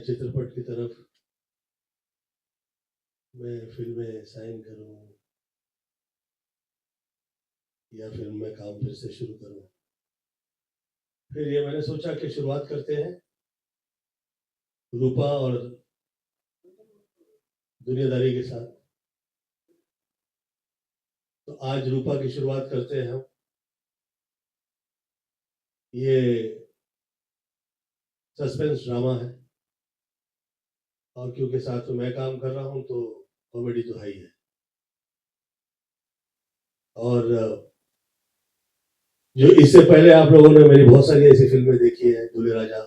चित्रपट की तरफ मैं फिल्में साइन करूं या फिल्म में काम फिर से शुरू करूं। फिर ये मैंने सोचा कि शुरुआत करते हैं रूपा और दुनियादारी के साथ। तो आज रूपा की शुरुआत करते हैं हम। ये सस्पेंस ड्रामा है और क्योंकि साथ में मैं काम कर रहा हूं तो कॉमेडी तो है ही है। और जो इससे पहले आप लोगों ने मेरी बहुत सारी ऐसी फिल्में देखी है, दूल्हे राजा,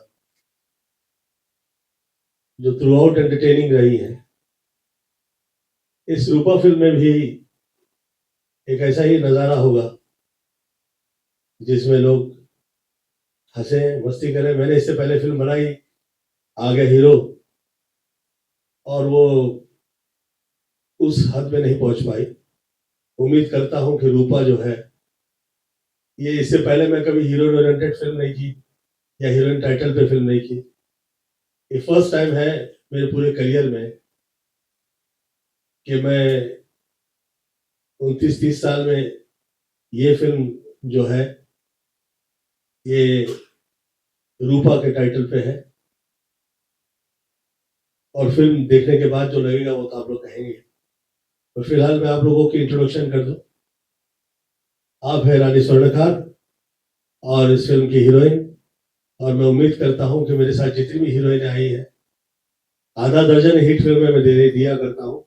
जो थ्रू आउट एंटरटेनिंग रही है। इस रूपा फिल्म में भी एक ऐसा ही नज़ारा होगा जिसमें लोग हंसे मस्ती करें। मैंने इससे पहले फिल्म बनाई आ गया हीरो, और वो उस हद में नहीं पहुंच पाई। उम्मीद करता हूं कि रूपा जो है, ये इससे पहले मैं कभी हीरोइन ओरिएंटेड फिल्म नहीं की या हीरोइन टाइटल पे फिल्म नहीं की। ये फर्स्ट टाइम है मेरे पूरे करियर में कि मैं 29-30 साल में ये फिल्म जो है ये रूपा के टाइटल पे है। और फिल्म देखने के बाद जो लगेगा वो तो आप लोग कहेंगे। तो फिलहाल मैं आप लोगों की इंट्रोडक्शन कर दूं। आप है रानी स्वर्णकार और इस फिल्म की हीरोइन। और मैं उम्मीद करता हूं कि मेरे साथ जितनी भी हीरोइन आई है, आधा दर्जन हिट फिल्में मैं दिया करता हूं।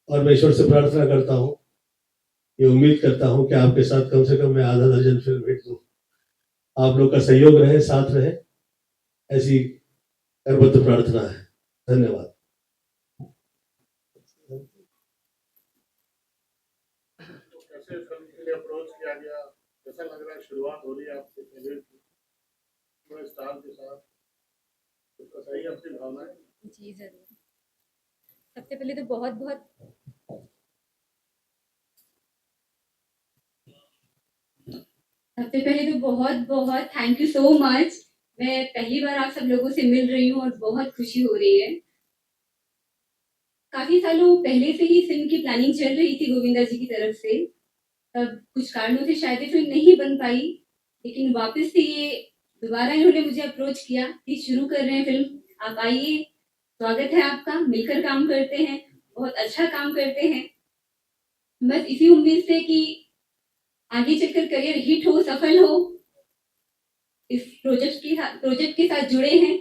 और मैं ईश्वर से प्रार्थना करता हूं, ये उम्मीद करता हूं कि आपके साथ कम से कम मैं आधा दर्जन फिल्म हिट दूं। आप लोग का सहयोग रहे, साथ रहे, ऐसी करबद्ध प्रार्थना है। धन्यवाद। कैसे फिल्म के लिए अप्रोच किया गया, कैसा लग रहा है, शुरुआत हो रही है आपके करियर की पूरे स्टार के साथ, उसका सही अपनी भावनाएं? जी जरूर। सबसे पहले तो बहुत बहुत थैंक यू सो मच। मैं पहली बार आप सब लोगों से मिल रही हूँ और बहुत खुशी हो रही है। काफी सालों पहले से ही फिल्म की प्लानिंग चल रही थी गोविंदा जी की तरफ से। तब कुछ कारणों से शायद ये फिल्म नहीं बन पाई, लेकिन वापस से ये दोबारा इन्होंने मुझे अप्रोच किया कि शुरू कर रहे हैं फिल्म, आप आइए, स्वागत है आपका, मिलकर काम करते हैं, बहुत अच्छा काम करते हैं। बस इसी उम्मीद से कि आगे चलकर करियर हिट हो, सफल हो, इस प्रोजेक्ट के साथ जुड़े हैं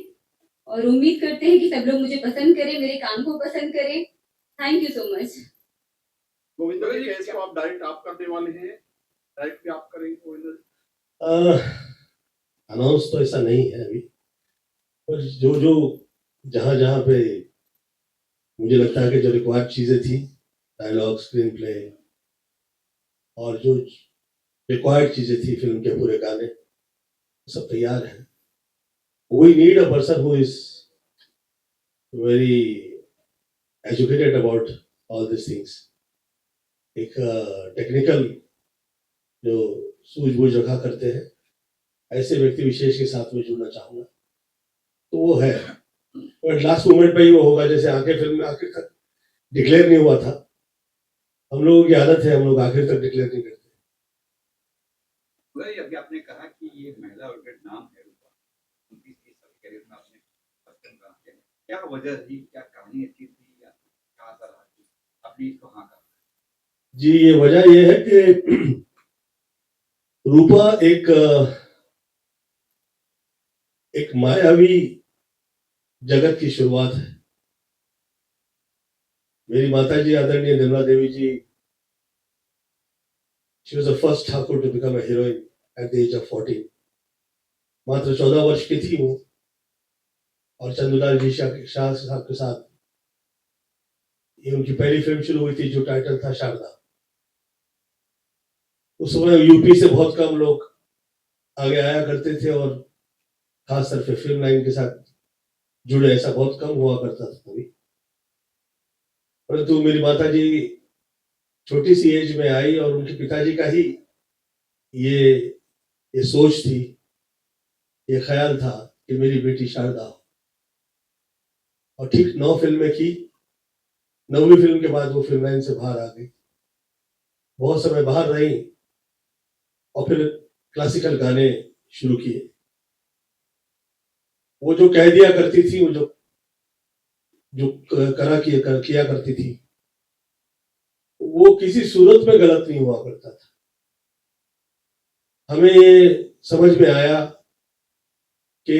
और उम्मीद करते हैं कि सब लोग मुझे पसंद करें, मेरे काम को पसंद करें। Thank you so much. Govinda ji, case को आप डायरेक्ट आप करने वाले हैं, डायरेक्ट भी आप करेंगे गोविंदा जी? अनाउंस तो ऐसा नहीं है अभी, पर जो जो जहां जहां पे मुझे लगता है कि जो रिक्वायर्ड चीजें थी, डायलॉग, स्क्रीन प्ले और जो रिक्वायर्ड चीजें थी फिल्म के पूरे गाने, सब तैयार हैं। We need a person who is very educated about all this things. एक टेक्निकल जो सूझबूझ रखा करते हैं, ऐसे व्यक्ति विशेष के साथ में जुड़ना चाहूंगा, तो वो है। और लास्ट मोमेंट पे ही वो होगा, जैसे आखिर फिल्म में आखिर तक डिक्लेयर नहीं हुआ था। हम लोगों की आदत है, हम लोग आखिर तक डिक्लेयर नहीं करते। अभी आपने कहा कि ये महिला ओरिएंटेड नाम है रूपा, 29 साल के करियर में आपने फर्स्ट टाइम काम किया, क्या वजह थी, क्या कहानी अच्छी थी या क्या था आपने इसको हाँ कहा? जी, ये वजह ये है कि रूपा एक मायावी जगत की शुरुआत है। मेरी माता जी आदरणीय निर्मला देवी जी, she was the first Thakur to become a heroine at the age of 14। मात्र 14 वर्ष की थी वो, और चंदूलाल जी शाह साहब के साथ ये उनकी पहली फिल्म शुरू हुई थी, जो टाइटल था शारदा। उस समय यूपी से बहुत कम लोग आगे आया करते थे और खास तौर पे फिल्म लाइन के साथ जुड़े, ऐसा बहुत कम हुआ करता था कभी। परंतु मेरी माता जी छोटी सी एज में आई और उनके पिताजी का ही ये सोच थी, ये ख्याल था कि मेरी बेटी शारदा हो। और ठीक 9 फिल्में की। 9वीं फिल्म के बाद वो फिल्म लाइन से बाहर आ गई, बहुत समय बाहर रही और फिर क्लासिकल गाने शुरू किए। वो जो कह दिया करती थी, वो जो जो किया करती थी, वो किसी सूरत में गलत नहीं हुआ करता था। हमें ये समझ में आया कि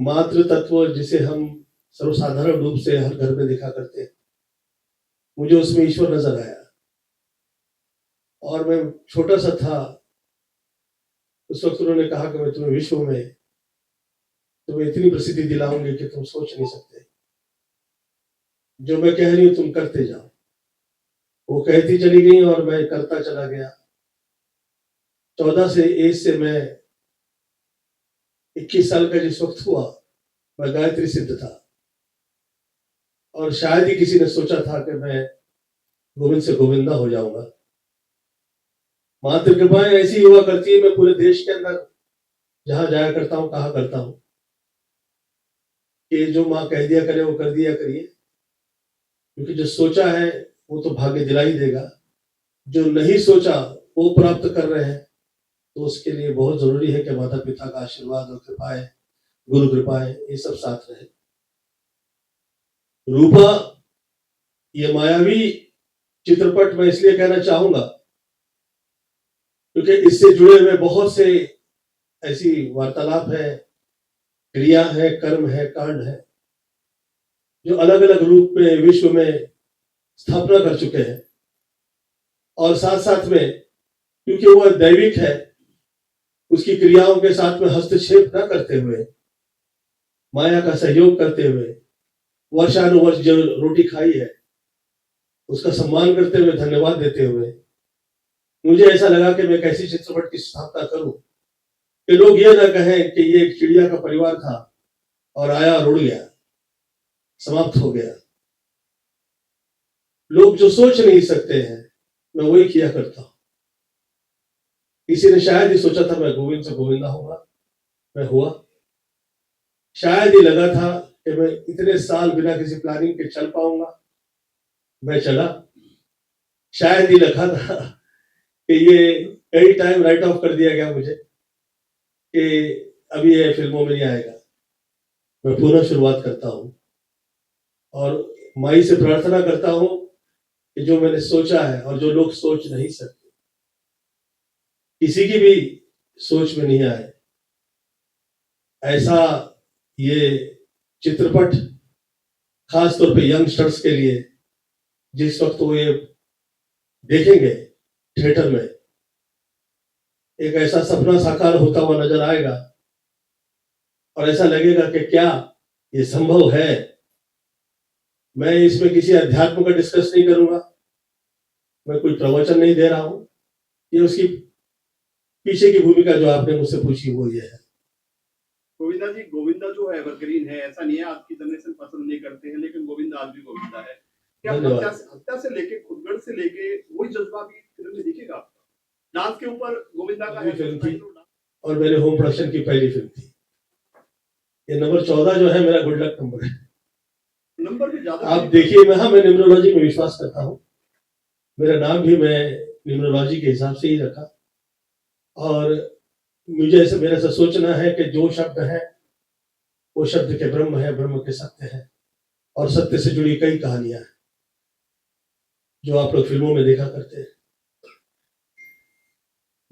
मातृ तत्व जिसे हम सर्वसाधारण रूप से हर घर में देखा करते हैं, मुझे उसमें ईश्वर नजर आया। और मैं छोटा सा था उस वक्त, उन्होंने कहा कि मैं तुम्हें विश्व में तुम्हें इतनी प्रसिद्धि दिलाऊंगी कि तुम सोच नहीं सकते, जो मैं कह रही हूं तुम करते जाओ। वो कहती चली गई और मैं करता चला गया। 14 से एज से मैं 21 साल का जिस वक्त हुआ, मैं गायत्री सिद्ध था। और शायद ही किसी ने सोचा था कि मैं गोविंद से गोविंदा हो जाऊंगा। मात्र कृपाएं ऐसी हुआ करती है, मैं पूरे देश के अंदर जहां जाया करता हूं कहा करता हूं कि जो माँ कह दिया करे वो कर दिया करिए, क्योंकि जो सोचा है वो तो भाग्य दिला ही देगा, जो नहीं सोचा वो प्राप्त कर रहे हैं, तो उसके लिए बहुत जरूरी है कि माता पिता का आशीर्वाद और कृपाएं, गुरु कृपाएं, ये सब साथ रहे। रूपा ये मायावी चित्रपट मैं इसलिए कहना चाहूंगा क्योंकि इससे जुड़े हुए बहुत से ऐसी वार्तालाप है, क्रिया है, कर्म है, कांड है, जो अलग अलग रूप में विश्व में स्थापना कर चुके हैं। और साथ साथ में क्योंकि वह दैविक है, उसकी क्रियाओं के साथ में हस्तक्षेप न करते हुए, माया का सहयोग करते हुए, वर्षानुवर्ष जो रोटी खाई है उसका सम्मान करते हुए, धन्यवाद देते हुए, मुझे ऐसा लगा कि मैं एक ऐसी चित्रपट की स्थापना करूं कि लोग ये ना कहें कि ये एक चिड़िया का परिवार था और आया और उड़ गया, समाप्त हो गया। लोग जो सोच नहीं सकते हैं, मैं वही किया करता हूं। किसी ने शायद ही सोचा था मैं गोविंद से गोविंदा होगा, मैं हुआ। शायद ही लगा था कि मैं इतने साल बिना किसी प्लानिंग के चल पाऊंगा, मैं चला। शायद ही लगा था कि ये कई टाइम राइट ऑफ कर दिया गया मुझे कि अभी ये फिल्मों में नहीं आएगा। मैं पुनः शुरुआत करता हूं और माई से प्रार्थना करता हूं कि जो मैंने सोचा है और जो लोग सोच नहीं सकते, किसी की भी सोच में नहीं आए, ऐसा ये चित्रपट खास तौर पे यंगस्टर्स के लिए, जिस वक्त वो ये देखेंगे थिएटर में, एक ऐसा सपना साकार होता हुआ नजर आएगा और ऐसा लगेगा कि क्या ये संभव है। मैं इसमें किसी अध्यात्म का डिस्कस नहीं करूंगा, मैं कोई प्रवचन नहीं दे रहा हूं। ये उसकी पीछे की भूमिका जो आपने मुझसे पूछी वो ये है। गोविंदा जी, गोविंदा जो है एवरग्रीन है, ऐसा नहीं है आपकी जनरेशन पसंद नहीं करते हैं, लेकिन गोविंदा आज भी गोविंदा है। क्या हत्या से लेके खुदगढ़ से लेके वही जज्बा भी फिल्म में दिखेगा आपका? डांस के ऊपर गोविंदा का है फिल्म थी और मेरे होम प्रोडक्शन की पहली फिल्म थी। ये नंबर 14 जो है मेरा गुड लक नंबर है। नंबर भी ज्यादा आप देखिए, मैं न्यूमरोलॉजी में विश्वास करता हूँ। मेरा नाम भी मैं न्यूमरोलॉजी के हिसाब से ही रखा और मुझे ऐसा मेरा ऐसा सोचना है कि जो शब्द है वो शब्द के ब्रह्म है, ब्रह्म के सत्य है और सत्य से जुड़ी कई कहानियां हैं जो आप लोग फिल्मों में देखा करते हैं।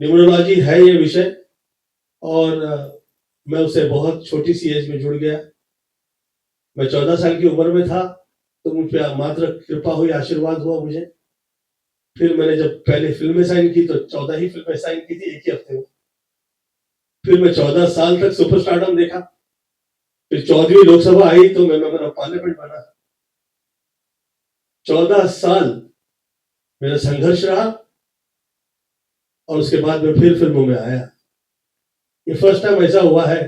न्यूमरोलॉजी है ये विषय और मैं उससे बहुत छोटी सी एज में जुड़ गया। मैं 14 साल की उम्र में था तो मुझ पर मात्र कृपा हुई, आशीर्वाद हुआ मुझे। फिर मैंने जब पहले फिल्में साइन की तो 14 ही फिल्में साइन की थी एक ही हफ्ते में। फिर मैं 14 साल तक सुपरस्टारडम देखा। फिर 14वीं लोकसभा आई तो मैं मेंबर ऑफ पार्लियामेंट बना। 14 साल मेरा संघर्ष रहा और उसके बाद मैं फिर फिल्मों में आया। ये फर्स्ट टाइम ऐसा हुआ है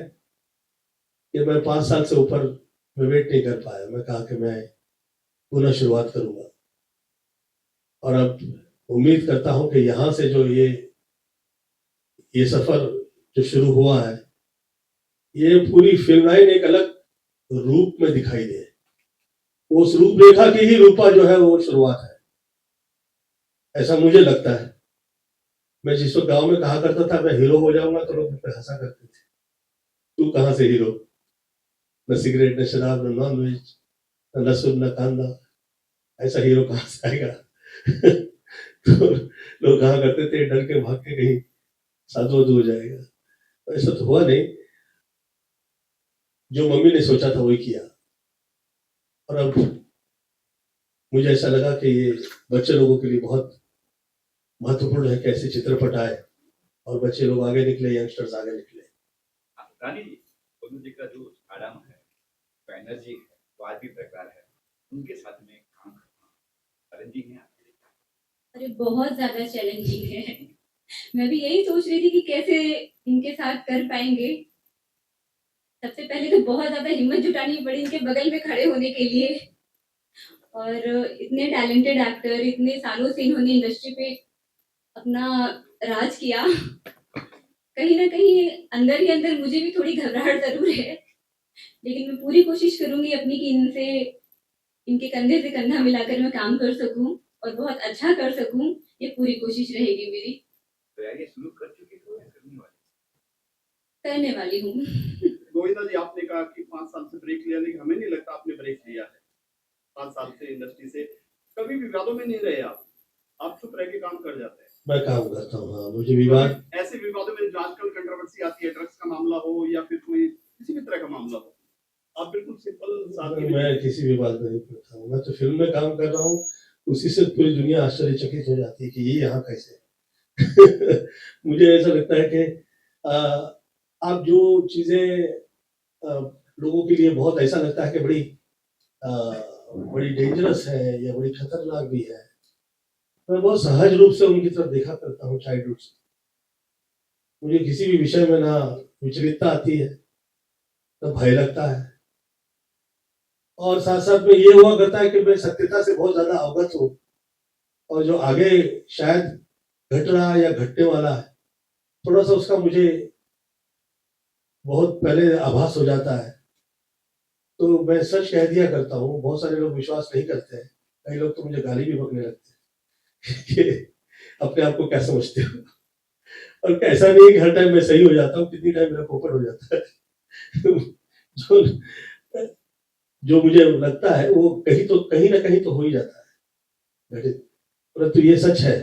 कि मैं 5 साल से ऊपर मैं वेट नहीं कर पाया। मैं कहा कि मैं पुनः शुरुआत करूंगा और अब उम्मीद करता हूं कि यहां से जो ये सफर जो शुरू हुआ है, ये पूरी फिल्म लाइन एक अलग रूप में दिखाई दे। उस रूपरेखा की ही रूपा जो है वो शुरुआत है, ऐसा मुझे लगता है। मैं जिस वक्त गांव में कहा करता था मैं हीरो हो जाऊंगा तो लोग मुझ पे हंसा करते थे, तू कहाँ से हीरो, न सिगरेट न शराब न नॉन वेज न लहसुन न कांदा, ऐसा हीरो कहाँ से आएगा। तो लोग कहा करते थे डर के भाग के कहीं साधु वाधु हो जाएगा, तो ऐसा तो हुआ नहीं। जो मम्मी ने सोचा था वही किया, और अब मुझे ऐसा लगा कि ये बच्चे लोगों के लिए बहुत महत्वपूर्ण है कि ऐसे चित्रपट आए और बच्चे लोग आगे निकले, यंगस्टर्स आगे निकले। रानी जी, गोविंद जी का जो आराम है, जो एनर्जी है, जो आज भी प्रकार है, उनके साथ में काम करना चैलेंजिंग है आपके लिए? अरे बहुत ज्यादा चैलेंजिंग है। मैं भी यही सोच रही थी कि कैसे इनके साथ कर पाएंगे। सबसे पहले तो बहुत ज्यादा हिम्मत जुटानी पड़ी इनके बगल में खड़े होने के लिए, और इतने टैलेंटेड एक्टर, इतने सालों से इन्होंने इंडस्ट्री पे अपना राज किया। कहीं ना कहीं अंदर ही अंदर मुझे भी थोड़ी घबराहट जरूर है, लेकिन मैं पूरी कोशिश करूंगी अपनी कि इनसे, इनके कंधे से कंधा मिलाकर मैं काम कर सकूं और बहुत अच्छा कर सकूं। ये पूरी कोशिश रहेगी मेरी। तैयारी शुरू कर चुके हो या करने वाले? करने वाली हूँ। गोविंदा जी, आपने कहा कि 5 साल से ब्रेक लिया, लेकिन हमें नहीं लगता आपने ब्रेक लिया है। 5 साल से इंडस्ट्री से कभी विवादों में नहीं रहे आप चुप रह के काम कर जाते हैं। मैं काम करता हूँ, हाँ, मुझे विवाद, ऐसे विवादों में जो आजकल कंट्रोवर्सी आती है, ड्रग्स का मामला हो या फिर कोई किसी भी तरह का मामला हो, आप बिल्कुल सिंपल सादगी में मैं किसी विवाद में नहीं पड़ता हूँ। मैं तो फिल्म में काम कर रहा हूँ, उसी से पूरी दुनिया आश्चर्यचकित हो जाती है कि ये यहाँ कैसे। मुझे ऐसा लगता है कि आ, आप जो चीजें लोगों के लिए बहुत ऐसा लगता है कि बड़ी डेंजरस है या बड़ी खतरनाक भी है, मैं बहुत सहज रूप से उनकी तरफ देखा करता हूँ चाइल्डहुड से। मुझे किसी भी विषय में ना विचलितता आती है, ना भय लगता है, और साथ साथ में ये हुआ करता है कि मैं सत्यता से बहुत ज्यादा अवगत हूँ, और जो आगे शायद घट रहा या घटने वाला है, थोड़ा सा उसका मुझे बहुत पहले आभास हो जाता है, तो मैं सच कह दिया करता हूँ। बहुत सारे लोग विश्वास नहीं करते हैं, कई लोग तो मुझे गाली भी बकने लगते हैं कि अपने आप को क्या समझते हो। और ऐसा नहीं है कि हर टाइम मैं सही हो जाता हूँ, कितनी टाइम मेरा पोपट हो जाता है। जो जो मुझे लगता है वो कहीं ना कहीं तो हो ही जाता है घटित, परंतु ये सच है।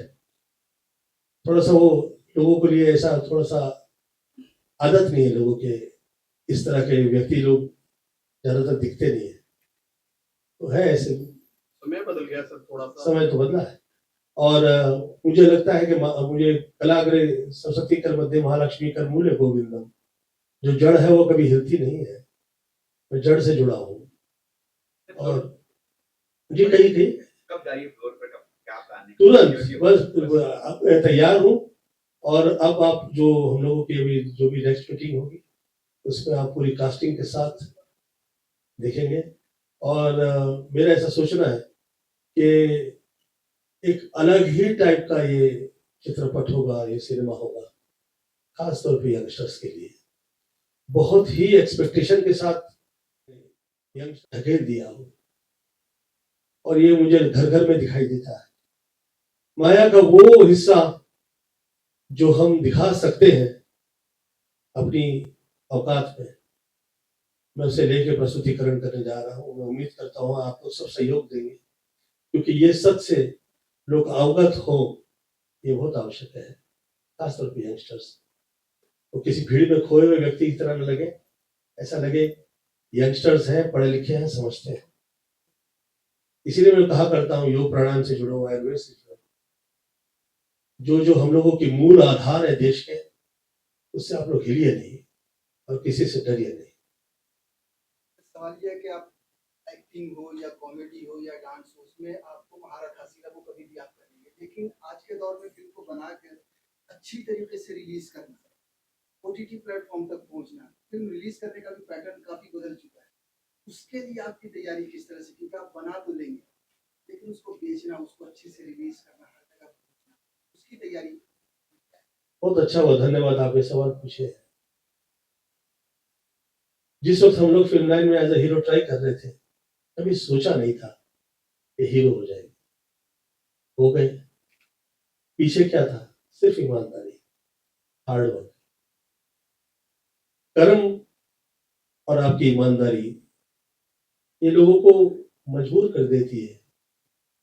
थोड़ा सा वो लोगों के लिए ऐसा थोड़ा सा आदत नहीं है लोगों के, इस तरह के व्यक्ति लोग ज्यादातर दिखते नहीं है, तो है ऐसे। समय बदल गया सर, थोड़ा सा समय तो बदला है, और मुझे लगता है कि मुझे कलाग्रे सरस्वती कर मध्य महालक्ष्मी कर मूल्य गोविंदम, जो जड़ है वो कभी हिलती नहीं है, मैं जड़ से जुड़ा हूँ। और जी कहीं कहीं कब जाइए फ्लोर पर, कब क्या प्लान है? तुरंत बस मैं तैयार हूँ, और अब आप जो हम लोगों की अभी जो भी नेक्स्ट मीटिंग होगी उसमें आप पूरी कास्टिंग के साथ देखेंगे, और मेरा ऐसा सोचना है कि एक अलग ही टाइप का ये चित्रपट होगा, ये सिनेमा होगा, खास तौर पे यंगस्टर्स के लिए। बहुत ही एक्सपेक्टेशन के साथ यंगस्टर ढकेल दिया हो, और ये मुझे घर घर में दिखाई देता है। माया का वो हिस्सा जो हम दिखा सकते हैं अपनी औकात में, मैं उसे लेके प्रस्तुतिकरण करने जा रहा हूँ। मैं उम्मीद करता हूँ आप लोग सब सहयोग देंगे, क्योंकि ये सच से लोग अवगत हो, ये बहुत आवश्यक है, खासतौर पर यंगस्टर्स। तो किसी भीड़ में खोए हुए व्यक्ति की तरह न लगे, ऐसा लगे यंगस्टर्स हैं, पढ़े लिखे हैं, समझते हैं। इसीलिए मैं कहा करता हूँ योग प्राणायाम से जुड़ा हुआ, आयुर्वेद से जुड़ा, जो हम लोगों की मूल आधार है देश के, उससे आप लोग हिलिए नहीं और किसी से डरिए नहीं। सवाल ये है कि आप एक्टिंग हो या कॉमेडी हो या डांस हो, उसमें आपको महारत हासिल है, वो कभी भी आप करेंगे, लेकिन आज के दौर में फिल्म को बनाकर अच्छी तरीके से रिलीज करना, ओटीटी प्लेटफॉर्म तक पहुंचना, फिल्म रिलीज करने का भी पैटर्न काफी बदल चुका है। उसके लिए आपकी तैयारी किस तरह से, क्योंकि आप बना तो लेंगे लेकिन उसको बेचना, उसको अच्छे से रिलीज करना, हर जगह पहुंचना, उसकी तैयारी। बहुत अच्छा हुआ, धन्यवाद आप ये सवाल पूछे। जिस वक्त हम लोग फिल्म लाइन में एज ए हीरो ट्राई कर रहे थे, कभी सोचा नहीं था कि हीरो हो जाएंगे, हो गए। पीछे क्या था? सिर्फ ईमानदारी, हार्डवर्क, कर्म और आपकी ईमानदारी ये लोगों को मजबूर कर देती है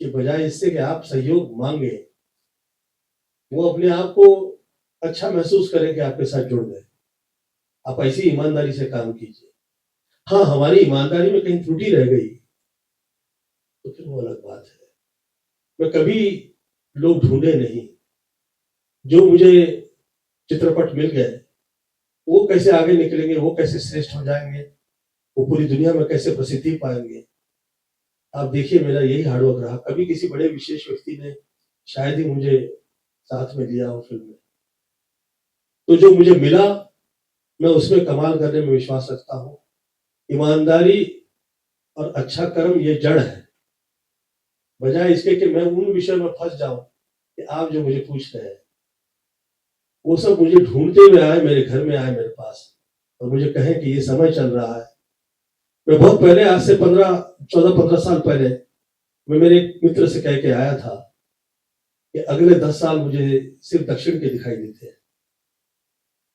कि बजाय इससे कि आप सहयोग मांगे, वो अपने आप को अच्छा महसूस करें कि आपके साथ जुड़ गए। आप ऐसी ईमानदारी से काम कीजिए। हाँ, हमारी ईमानदारी में कहीं त्रुटि रह गई तो फिर वो अलग बात है। मैं कभी लोग ढूंढे नहीं, जो मुझे चित्रपट मिल गए वो कैसे आगे निकलेंगे, वो कैसे श्रेष्ठ हो जाएंगे, वो पूरी दुनिया में कैसे प्रसिद्धि पाएंगे। आप देखिए, मेरा यही हार्डवर्क रहा। कभी किसी बड़े विशेष व्यक्ति ने शायद ही मुझे साथ में लिया हो फिल्म में, तो जो मुझे मिला मैं उसमें कमाल करने में विश्वास रखता हूँ। ईमानदारी और अच्छा कर्म ये जड़ है, बजाय इसके कि मैं उन विषयों में फंस जाऊं कि आप जो मुझे पूछ रहे हैं। वो सब मुझे ढूंढते हुए आए, मेरे घर में आए मेरे पास, और मुझे कहे कि ये समय चल रहा है। मैं बहुत पहले, आज से 14-15 साल पहले, मैं मेरे एक मित्र से कह के आया था कि अगले 10 साल मुझे सिर्फ दक्षिण के दिखाई देते हैं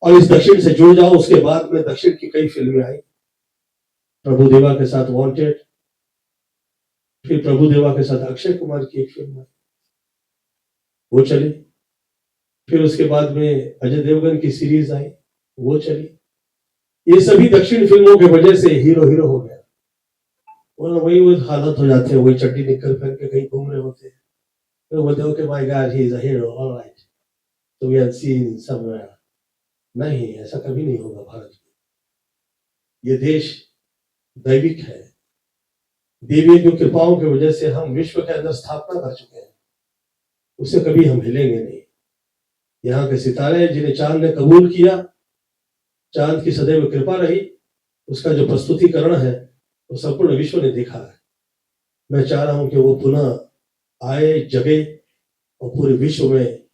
और इस दक्षिण से जुड़ जाओ। उसके बाद में दक्षिण की कई फिल्में आई, प्रभुदेवा के साथ वांटेड, फिर प्रभुदेवा के साथ अक्षय कुमार की एक फिल्म आई, वो चली। फिर उसके बाद में अजय देवगन की सीरीज आई, वो चली। ये सभी दक्षिण फिल्मों के वजह से हीरो हो गया। वरना वही हालत हो जाती है, वही चड्डी निकल पहन के कहीं घूम रहे होते हैं, तो बोलते हो कि my God he is a hero, alright, तो वी हैव सीन समवेयर। नहीं, ऐसा कभी नहीं होगा भारत में। ये देश दैविक है, देवी की कृपाओं की वजह से हम विश्व के अंदर स्थापना कर चुके हैं, उससे कभी हम हिलेंगे नहीं। यहाँ के सितारे जिन्हें चांद ने कबूल किया, चांद की सदैव कृपा रही, उसका जो प्रस्तुतिकरण है वो संपूर्ण विश्व ने देखा है। मैं चाह रहा हूं कि वो पुनः आए, जगे और पूरे विश्व में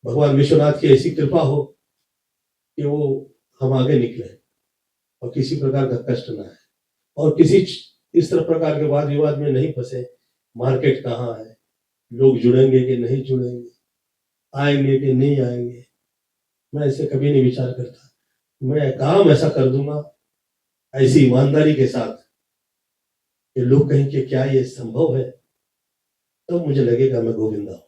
भगवान विश्वनाथ की ऐसी कृपा हो कि वो हम आगे निकले और किसी प्रकार का कष्ट ना है और किसी इस तरह प्रकार के वाद विवाद में नहीं फंसे। मार्केट कहाँ है, लोग जुड़ेंगे कि नहीं जुड़ेंगे, आएंगे कि नहीं आएंगे, मैं ऐसे कभी नहीं विचार करता। मैं काम ऐसा कर दूंगा ऐसी ईमानदारी के साथ कि लोग कहें कि क्या ये संभव है, तो मुझे लगेगा मैं गोविंदा हूँ।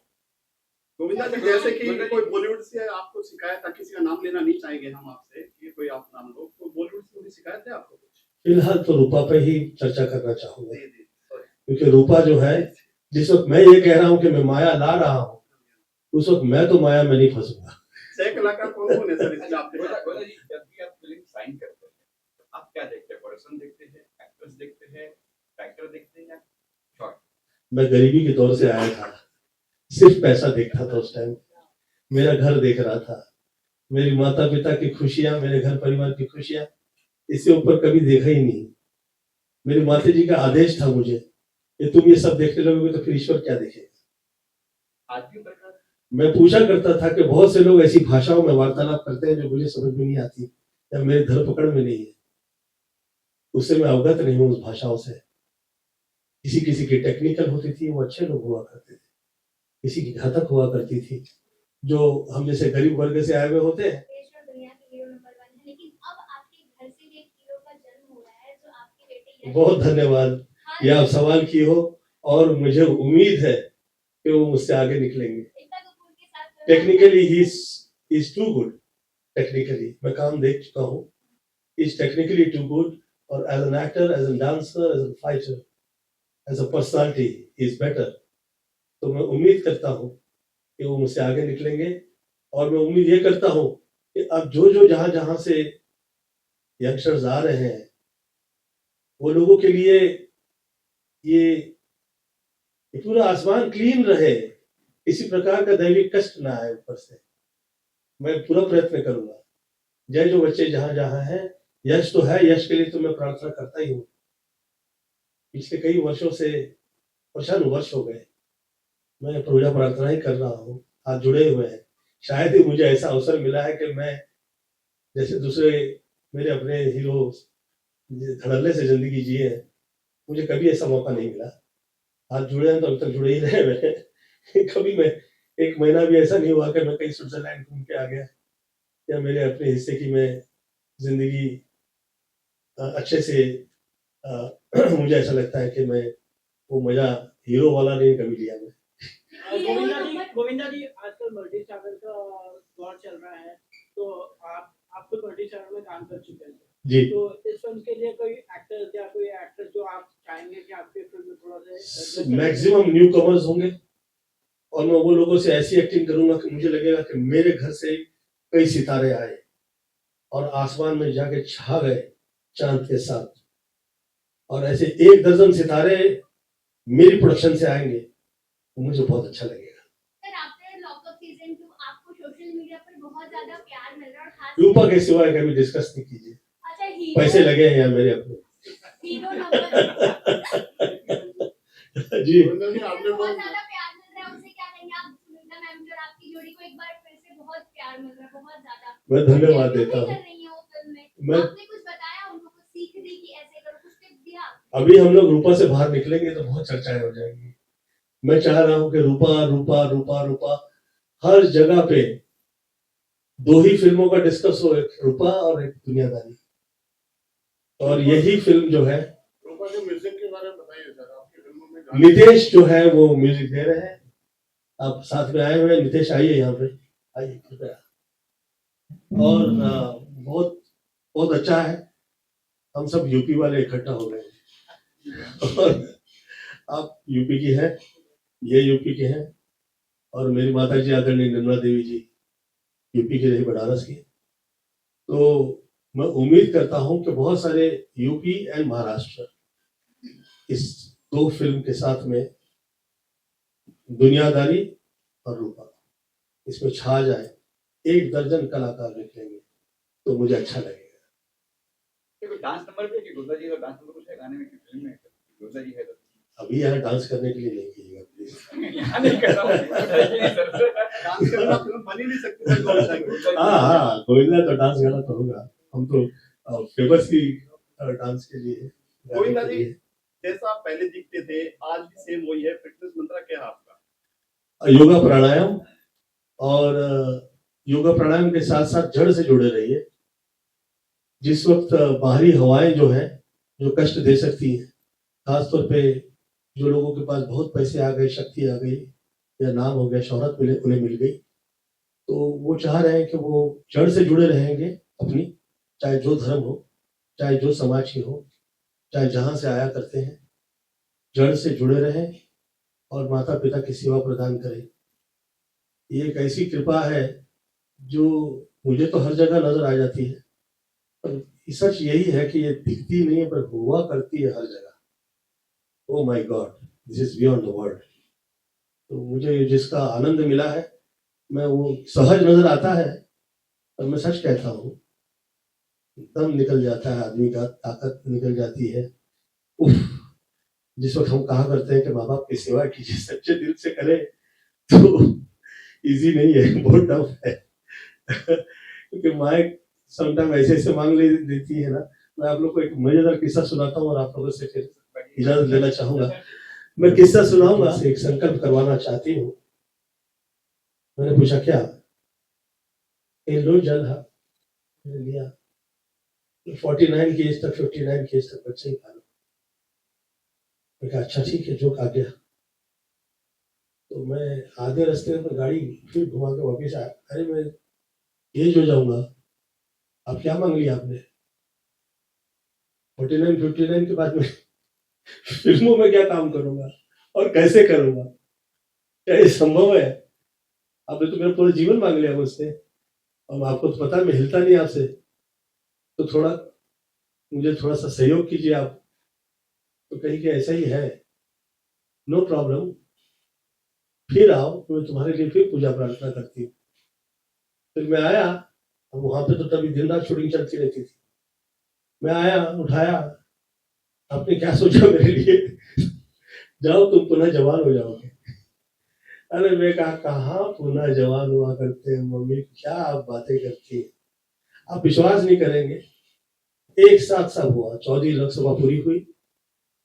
गोविंदा जी, जैसे कि कोई बॉलीवुड से आपको शिकायत था, किसी का नाम लेना नहीं चाहेंगे हम आपसे, ये कोई आप नाम लो, तो बॉलीवुड से कोई शिकायत है आपको कुछ? फिलहाल तो रूपा पे ही चर्चा करना चाहूंगा, जी जी, sorry। क्योंकि रूपा जो है, जिस वक्त मैं ये कह रहा हूँ कि मैं माया ला रहा हूँ, उस वक्त मैं तो माया में नहीं फंसूंगा। सह कलाकार कौन कौन है सर इसमें आपके साथ? गोला जी, जब भी आप फिल्म साइन करते हैं तो आप क्या देखते हैं? प्रोडक्शन देखते हैं, एक्टर्स देखते हैं, डायरेक्टर देखते हैं या शॉट? मैं गरीबी के दौर से आया था, सिर्फ पैसा देखता था उस टाइम। मेरा घर देख रहा था, मेरी माता पिता की खुशियां, मेरे घर परिवार की खुशियां, इससे ऊपर कभी देखा ही नहीं। मेरी माता जी का आदेश था मुझे कि तुम ये सब देखने लगोगे तो फिर ईश्वर क्या देखेगा। आज भी प्रकार मैं पूछा करता था कि बहुत से लोग ऐसी भाषाओं में वार्तालाप करते हैं जो मुझे समझ में नहीं आती या मेरे धर पकड़ में नहीं है, उससे मैं अवगत नहीं हूँ उस भाषाओं से। किसी किसी की टेक्निकल होती थी, वो अच्छे लोग हुआ करते थे, किसी की घातक हुआ करती थी, जो हम जैसे गरीब वर्ग से आए हुए होते हैं। देश और दुनिया के हीरो नंबर 1 है, लेकिन अब आपके घर से भी एक हीरो का जन्म हो रहा है जो आपके बेटे यश। बहुत धन्यवाद, ये आप सवाल की हो और मुझे उम्मीद है कि वो मुझसे आगे निकलेंगे। एकता कपूर के साथ technically he is too good, technically मैं काम देख चुका हूँ, इज टेक्निकली टू गुड, और as an actor, as an dancer, as an fighter, as a personality is better. तो मैं उम्मीद करता हूँ कि वो मुझसे आगे निकलेंगे और मैं उम्मीद ये करता हूँ कि अब जो जहां से यंगस्टर्स आ रहे हैं वो लोगों के लिए ये पूरा आसमान क्लीन रहे, किसी प्रकार का दैविक कष्ट ना आए ऊपर से। मैं पूरा प्रयत्न करूंगा। जय जो बच्चे जहां जहां हैं, यश तो है, यश के लिए तो मैं प्रार्थना करता ही हूँ। पिछले कई वर्षों से, वर्ष हो गए, मैं पूजा प्रार्थना ही कर रहा हूँ, हाथ जुड़े हुए हैं। शायद ही मुझे ऐसा अवसर मिला है कि मैं जैसे दूसरे मेरे अपने हीरो धड़ल्ले से जिंदगी जिए हैं, मुझे कभी ऐसा मौका नहीं मिला। हाथ जुड़े हैं तो अभी तक जुड़े ही रहे मैं कभी मैं एक महीना भी ऐसा नहीं हुआ कि मैं कहीं स्विट्जरलैंड घूम के आ गया या मेरे अपने हिस्से की मैं जिंदगी अच्छे से मुझे ऐसा लगता है कि मैं वो मजा हीरो वाला नहीं कभी लिया मैं। गोविंदा जी आजकल मल्टी स्टारर का दौर चल रहा है, तो आप तो मल्टी स्टारर में काम कर चुके हैं जी। तो इस फिल्म के लिए कोई एक्टर या कोई एक्ट्रेस जो आप चाहेंगे कि आपके फिल्म में थोड़ा सा मैक्सिमम न्यू कमर्स होंगे और मैं वो लोगों से ऐसी एक्टिंग करूंगा कि मुझे लगेगा कि मेरे घर से कई सितारे आए और आसमान में जाके छा गए चांद के साथ, और ऐसे 1 दर्जन सितारे मेरी प्रोडक्शन से आएंगे तो मुझे बहुत अच्छा लगेगा। सर आफ्टर लॉकअप सीजन 2 आपको सोशल मीडिया पर बहुत ज्यादा प्यार मिल रहा है और खास रूपा के सिवाय कभी डिस्कस नहीं कीजिए, अच्छा हीरो पैसे लगे हैं यार मेरे अपने हीरो नंबर जी। गोविंदा जी आपने बहुत बहुत ज्यादा प्यार मिल रहा है, उससे क्या कहेंगे आप? सुनीता मैम की और आपकी जोड़ी को एक बार फिर से बहुत प्यार मिल रहा है, बहुत ज्यादा। मैं धन्यवाद देता कर हूँ। रही हैं वो फिल्म में मैं आपने कुछ बताया उनको, कुछ सीख दी कि ऐसे करो, कुछ टिप दिया? अभी हम लोग रूपा से बाहर निकलेंगे तो बहुत चर्चाएं हो जाएंगी। मैं चाह रहा हूँ कि रूपा रूपा रूपा रूपा हर जगह पे 2 ही फिल्मों का डिस्कस हो, एक रूपा और एक दुनियादारी, और यही फिल्म जो है रूपा के म्यूजिक के बारे में बताइए सर, आपकी फिल्मों में गाने- नितेश जो है वो म्यूजिक दे रहे हैं। आप साथ में आए हुए हैं, नितेश आइए यहाँ पे, आइए कृपया। और बहुत बहुत अच्छा है, हम सब यूपी वाले इकट्ठा हो गए और आप यूपी की हैं, ये यूपी के हैं, और मेरी माता जी आदरणीय निर्मला देवी जी यूपी की रही, बनारस की। तो मैं उम्मीद करता हूं कि बहुत सारे यूपी एंड महाराष्ट्र इस 2 फिल्म के साथ में दुनियादारी और रूपा इसमें छा जाए, 1 दर्जन कलाकार निकलेंगे तो मुझे अच्छा लगेगा। डांस नंबर भी है कि गोविंदा जी का डांस नंबर कुछ है गाने में कि फिल्म में गोविंदा जी है तो अभी यहाँ डांस करने के लिए नहीं कीजिएगा प्लीज। यहाँ नहीं कर रहा हूँ डांस करना फिल्म बन ही नहीं सकती सर गोविंदा की। हाँ गोविंदा तो डांस गाना तो होगा, हम तो फेमस ही डांस के लिए गोविंदा जी जैसा आप पहले दिखते थे आज भी सेम वही है, फिटनेस मंत्र क्या है आपका? योगा प्राणायाम, और योगा प्राणायाम के साथ साथ जड़ से जुड़े रहिए। जिस वक्त बाहरी हवाएं जो है जो कष्ट दे सकती है, खासतौर पे जो लोगों के पास बहुत पैसे आ गए, शक्ति आ गई, या नाम हो गया, शोहरत मिले, उन्हें मिल गई, तो वो चाह रहे हैं कि वो जड़ से जुड़े रहेंगे अपनी, चाहे जो धर्म हो, चाहे जो समाज की हो, चाहे जहां से आया करते हैं, जड़ से जुड़े रहें और माता पिता की सेवा प्रदान करें। ये एक ऐसी कृपा है जो मुझे तो हर जगह नजर आ जाती है, पर सच यही है कि ये दिखती नहीं है पर हुआ करती है हर जगह। Oh my God, this is beyond the world. तो मुझे जिसका आनंद मिला है, मैं वो सहज नजर आता है, पर मैं सच कहता हूँ, दम निकल जाता है आदमी का, ताकत निकल जाती है। उफ, जिस वक्त हम कहा करते हैं कि माँ बाप की सेवा कीजिए, सच्चे दिल से करें, तो इजी नहीं है, बहुत टफ है क्योंकि माँ समटाइम ऐसे ऐसे मांग ले देती है ना। मैं आप लोग को एक मजेदार किस्सा सुनाता हूँ और आप लोगों से फिर इजाजत लेना चाहूंगा। मैं किस्सा सुनाऊंगा, एक संकल्प करवाना चाहती हूँ। मैंने पूछा क्या? लो जल है, मैंने लिया। 49 की एज तक, 59 की एज तक बच्चे ही पालो। मैं कहा अच्छा ठीक है, जो आ गया। तो मैं आधे रास्ते में गाड़ी फिर घुमा के वापिस आया। अरे मैं एज हो जाऊंगा, अब क्या मांग लिया आपने? 49 59 के बाद में फिल्मों में क्या काम करूंगा और कैसे करूंगा? क्या ये संभव है? आपने तो मेरा पूरा जीवन मांग लिया मुझसे, और आपको तो पता है मैं हिलता नहीं आपसे, तो थोड़ा मुझे थोड़ा सा सहयोग कीजिए आप। तो कहीं कि ऐसा ही है, नो प्रॉब्लम, फिर आओ, मैं तुम्हारे लिए फिर पूजा प्रार्थना करती हूँ। फिर मैं आया, और वहां पे तो तभी दिन रात शूटिंग चलती रहती थी। मैं आया, उठाया, आपने क्या सोचा मेरे लिए? जाओ तुम पुनः जवान हो जाओगे। अरे मैं कहा कहाँ पुनः जवान हुआ करते हैं मम्मी, क्या आप बातें करती हैं, आप विश्वास नहीं करेंगे। एक साथ सब हुआ। 14 लोकसभा पूरी हुई,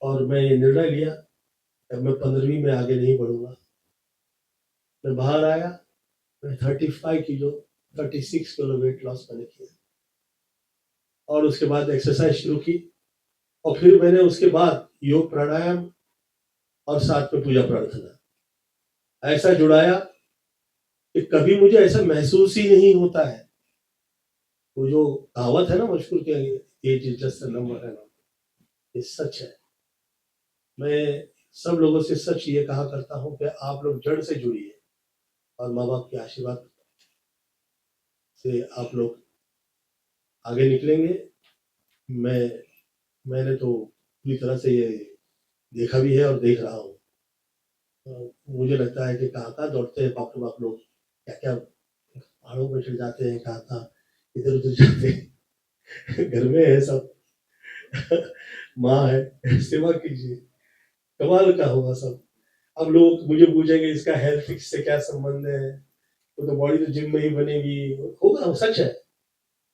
और मैं ये निर्णय लिया कि मैं 15वीं में आगे नहीं बढ़ूंगा। मैं बाहर आया, मैं 35 किलो 36 किलो वेट लॉस मैंने किया और उसके बाद एक्सरसाइज शुरू की और फिर मैंने उसके बाद योग प्राणायाम और साथ में पूजा प्रार्थना ऐसा जुड़ाया कि कभी मुझे ऐसा महसूस ही नहीं होता है। वो जो कहावत है ना मशहूर के age is just a number है ना, ये सच है। मैं सब लोगों से सच ये कहा करता हूँ कि आप लोग जड़ से जुड़िए और माँ बाप के आशीर्वाद से आप लोग आगे निकलेंगे। मैंने तो पूरी तरह से ये देखा भी है और देख रहा हूँ। मुझे लगता है कि कहाँ दौड़ते हैं बाप रे बाप लोग, क्या क्या पहाड़ों पे चढ़ जाते हैं, कहाँ इधर उधर जाते हैं। घर में है सब। माँ है, सेवा कीजिए, कमाल का होगा सब। अब लोग मुझे पूछेंगे इसका हेल्थ से क्या संबंध है, तो बॉडी तो जिम में ही बनेगी, होगा, सच है।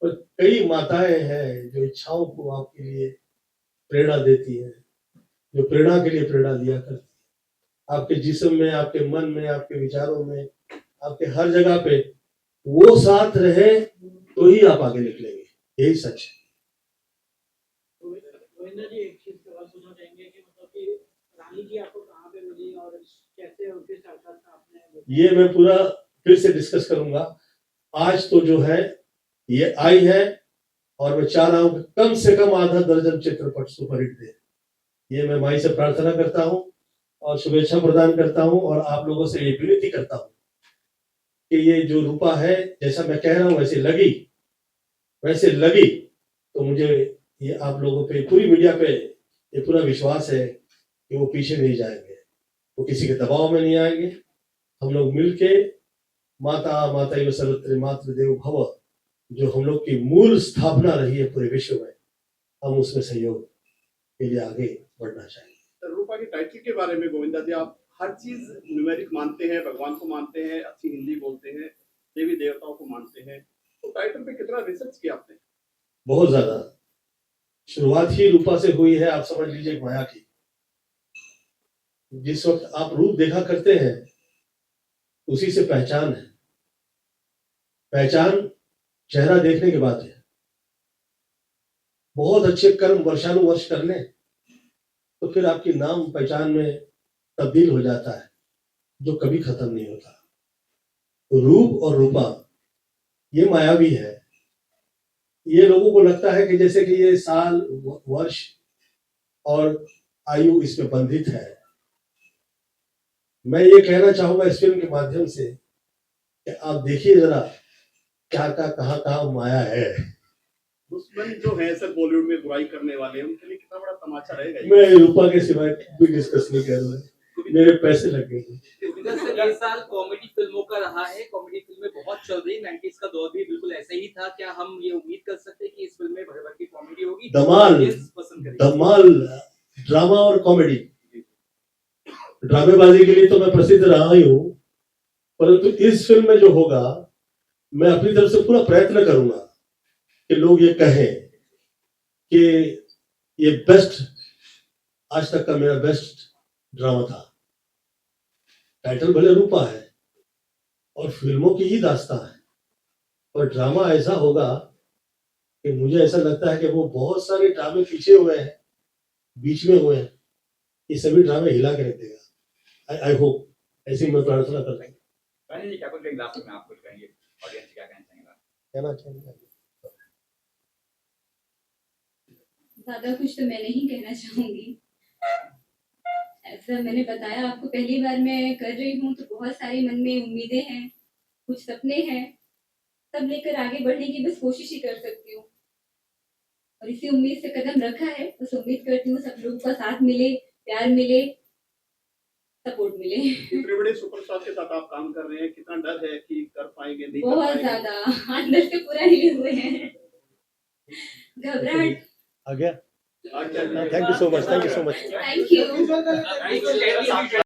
पर कई माताएं हैं जो इच्छाओं को आपके लिए प्रेरणा देती हैं, जो प्रेरणा के लिए प्रेरणा दिया करती है। आपके जिस्म में, आपके मन में, आपके विचारों में, आपके हर जगह पे वो साथ रहे तो ही आप आगे निकलेंगे, यही सच है। गोविंदा जी, एक चीज सवाल पूछना चाहेंगे कि मतलब कि रानी जी आपको कहाँ पे मिली और कैसे उनके साक्षात्कार आपने? ये मैं पूरा फिर से डिस्कस करूंगा। आज तो जो है ये आई है और मैं चाह रहा हूं कि कम से कम आधा दर्जन चित्रपट सुपरहिट दे। ये मैं माई से प्रार्थना करता हूं और शुभेच्छा प्रदान करता हूं और आप लोगों से ये विनती करता हूं कि ये जो रूपा है, जैसा मैं कह रहा हूं वैसे लगी तो मुझे ये आप लोगों पे, पूरी मीडिया पे ये पूरा विश्वास है कि वो पीछे नहीं जाएंगे, वो किसी के दबाव में नहीं आएंगे। हम लोग मिलके माता एवं सर्वत्र मातृदेव भव, जो हम लोग की मूल स्थापना रही है पूरे विश्व में, हम उसमें सहयोग के लिए आगे बढ़ना चाहिए। रूपा के टाइटल के बारे में गोविंदा जी, आप हर चीज न्यूमेरिक मानते हैं, भगवान को मानते हैं, अच्छी हिंदी बोलते हैं, देवी देवताओं को मानते हैं, तो टाइटल पे कितना रिसर्च किया आपने? बहुत ज्यादा। शुरुआत ही रूपा से हुई है, आप समझ लीजिए माया की। जिस वक्त आप रूप देखा करते हैं उसी से पहचान है। पहचान चेहरा देखने के बाद है। बहुत अच्छे कर्म वर्षानुवर्ष कर लें तो फिर आपकी नाम पहचान में तब्दील हो जाता है, जो कभी खत्म नहीं होता। रूप और रूपा ये मायावी है। ये लोगों को लगता है कि जैसे कि ये साल, वर्ष और आयु इसमें बंधित है। मैं ये कहना चाहूंगा इस फिल्म के माध्यम से कि आप देखिए जरा क्या कहाँ माया है। दुश्मन जो है सर बॉलीवुड में बुराई करने वाले हैं, उनके लिए कितना बड़ा तमाचा रहेगा ये? मैं रूपा के सिवाय भी डिस्कस नहीं कर रहा, मेरे पैसे लग गए। ये साल कॉमेडी फिल्मों का रहा है, कॉमेडी फिल्में बहुत चल रही, 90s का दौर भी बिल्कुल ऐसा ही था। क्या हम ये उम्मीद कर सकते हैं कि इस फिल्म में भर भर की कॉमेडी होगी? धमाल ड्रामा और कॉमेडी। ड्रामेबाजी के लिए तो मैं प्रसिद्ध रहा ही हूँ, परंतु इस फिल्म में जो होगा मैं अपनी तरफ से पूरा प्रयत्न करूंगा कि लोग ये कहें कि ये बेस्ट, आज तक का मेरा बेस्ट ड्रामा था। टाइटल भले रूपा है और फिल्मों की ही दास्तां है, और ड्रामा ऐसा होगा कि मुझे ऐसा लगता है कि वो बहुत सारे ड्रामे पीछे हुए हैं, बीच में हुए हैं, ये सभी ड्रामे हिला के रख देगा। आई होप, ऐसी मैं प्रार्थना करता हूँ। क्या कुछ लास्ट में आप कुछ कहेंगे, ऑडियंस क्या कहना चाहेंगे? ज्यादा कुछ तो मैं नहीं कहना चाहूंगी। ऐसा मैंने बताया आपको, पहली बार मैं कर रही हूँ तो बहुत सारे मन में उम्मीदें हैं, कुछ सपने हैं, सब लेकर आगे बढ़ने की बस कोशिश ही कर सकती हूँ और इसी उम्मीद से कदम रखा है। बस उम्मीद करती हूँ सब लोगों का साथ मिले, प्यार मिले, सपोर्ट मिले। इतने बड़े सुपरस्टार के साथ आप काम कर रहे हैं, कितना डर है कि कर पाएंगे नहीं? बहुत ज्यादा अंदर से पूरा हिले हुए हैं, घबराहट। आ गया। Thank you so much, thank you so much. Thank you.